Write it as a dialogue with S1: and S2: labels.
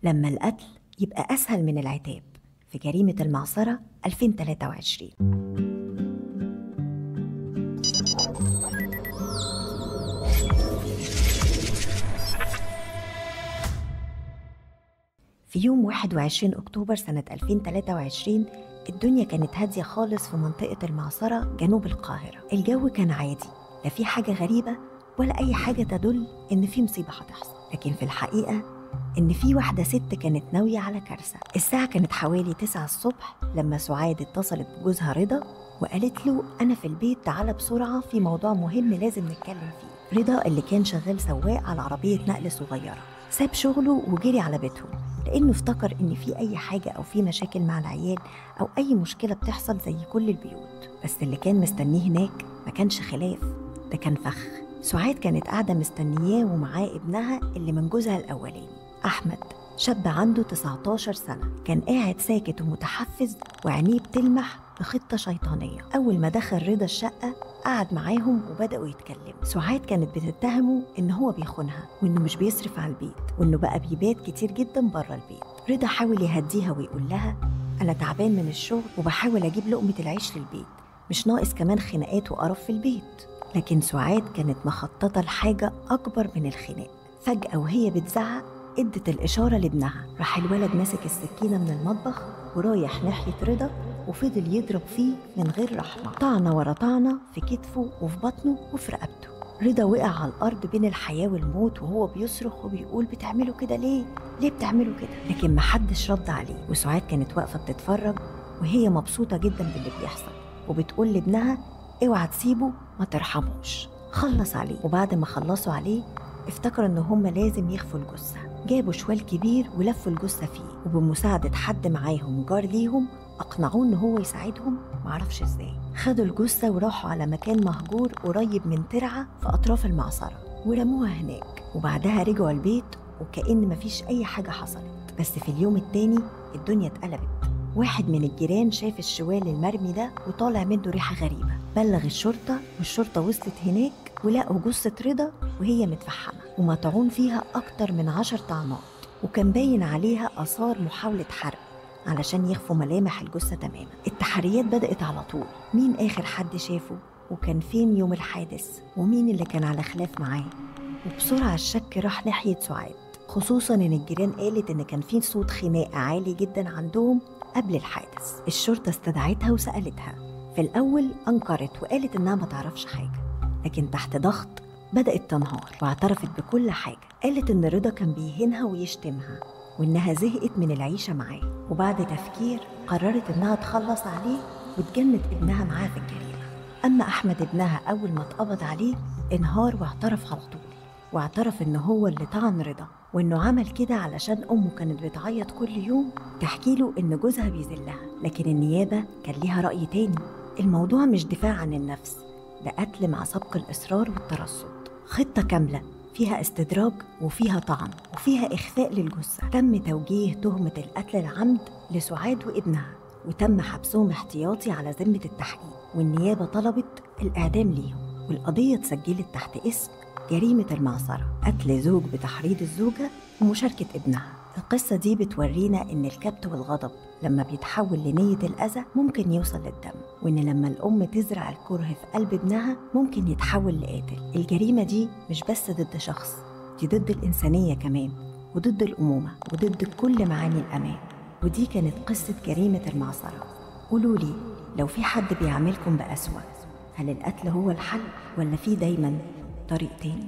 S1: لما القتل يبقى أسهل من العتاب في جريمة المعصرة 2023. في يوم 21 أكتوبر سنة 2023 الدنيا كانت هادية خالص في منطقة المعصرة جنوب القاهرة. الجو كان عادي، لا في حاجة غريبة ولا أي حاجة تدل إن في مصيبة هتحصل، لكن في الحقيقة إن في واحدة ست كانت ناوية على كارثة. الساعة كانت حوالي 9 الصبح لما سعاد اتصلت بجوزها رضا وقالت له أنا في البيت، تعالى بسرعة في موضوع مهم لازم نتكلم فيه. رضا اللي كان شغال سواق على عربية نقل صغيرة ساب شغله وجري على بيتهم، لأنه افتكر إن في أي حاجة أو في مشاكل مع العيال أو أي مشكلة بتحصل زي كل البيوت. بس اللي كان مستنيه هناك ما كانش خلاف، ده كان فخ. سعاد كانت قاعدة مستنياه ومعاه ابنها اللي من جوزها الأولاني أحمد، شاب عنده 19 سنة. كان قاعد ساكت ومتحفز وعينيه بتلمح بخطة شيطانية. أول ما دخل رضا الشقة قعد معاهم وبدأوا يتكلموا. سعاد كانت بتتهمه إن هو بيخونها وإنه مش بيصرف على البيت وإنه بقى بيبات كتير جدا بره البيت. رضا حاول يهديها ويقول لها أنا تعبان من الشغل وبحاول أجيب لقمة العيش للبيت، مش ناقص كمان خناقات وقرف في البيت. لكن سعاد كانت مخططة لحاجة أكبر من الخناق. فجأة وهي بتزعق ادت الإشارة لابنها، راح الولد ماسك السكينة من المطبخ ورايح ناحية رضا وفضل يضرب فيه من غير رحمة، طعنة ورا طعنة في كتفه وفي بطنه وفي رقبته. رضا وقع على الأرض بين الحياة والموت وهو بيصرخ وبيقول بتعملوا كده ليه؟ ليه بتعملوا كده؟ لكن محدش رد عليه. وسعاد كانت واقفة بتتفرج وهي مبسوطة جدا باللي بيحصل وبتقول لابنها اوعى تسيبه ما ترحموش، خلص عليه. وبعد ما خلصوا عليه افتكروا ان هم لازم يخفوا الجثة. جابوا شوال كبير ولفوا الجثة فيه، وبمساعدة حد معاهم جار ليهم اقنعوه ان هو يساعدهم، معرفش ازاي. خدوا الجثة وراحوا على مكان مهجور قريب من ترعة في اطراف المعصرة ورموها هناك. وبعدها رجعوا البيت وكأن مفيش اي حاجة حصلت. بس في اليوم التاني الدنيا اتقلبت. واحد من الجيران شاف الشوال المرمي ده وطالع منه ريحة غريبة، بلغ الشرطة والشرطة وصلت هناك ولقوا جثة رضا وهي متفحمة ومطعون فيها أكتر من 10 طعنات، وكان باين عليها آثار محاولة حرق علشان يخفوا ملامح الجثة تماما. التحريات بدأت على طول، مين آخر حد شافه وكان فين يوم الحادث ومين اللي كان على خلاف معاه. وبسرعة الشك راح ناحية سعاد، خصوصا إن الجيران قالت إن كان في صوت خناقة عالي جدا عندهم قبل الحادث. الشرطة استدعتها وسألتها. في الأول أنكرت وقالت إنها ما تعرفش حاجة، لكن تحت ضغط بدأت تنهار واعترفت بكل حاجة. قالت إن رضا كان بيهينها ويشتمها وإنها زهقت من العيشة معاه، وبعد تفكير قررت إنها تخلص عليه وتجند ابنها معاه في الجريمة. أما أحمد ابنها أول ما اتقبض عليه انهار واعترف على طول، واعترف إنه هو اللي طعن رضا وإنه عمل كده علشان أمه كانت بتعيط كل يوم تحكي له إن جوزها بيذلها. لكن النيابة كان ليها رأي تاني، الموضوع مش دفاع عن النفس، ده قتل مع سبق الإصرار والترصد، خطة كاملة فيها استدراج وفيها طعن وفيها إخفاء للجثة. تم توجيه تهمة القتل العمد لسعاد وابنها وتم حبسهم احتياطي على ذمة التحقيق، والنيابة طلبت الإعدام ليهم، والقضية اتسجلت تحت اسم جريمة المعصرة، قتل زوج بتحريض الزوجة ومشاركة ابنها. القصة دي بتورينا إن الكبت والغضب لما بيتحول لنية الأذى ممكن يوصل للدم، وإن لما الأم تزرع الكره في قلب ابنها ممكن يتحول لقاتل. الجريمة دي مش بس ضد شخص، دي ضد الإنسانية كمان وضد الأمومة وضد كل معاني الأمان. ودي كانت قصة جريمة المعصرة. قولولي لو في حد بيعاملكم بأسوأ، هل القتل هو الحل ولا في دايما طريق تاني؟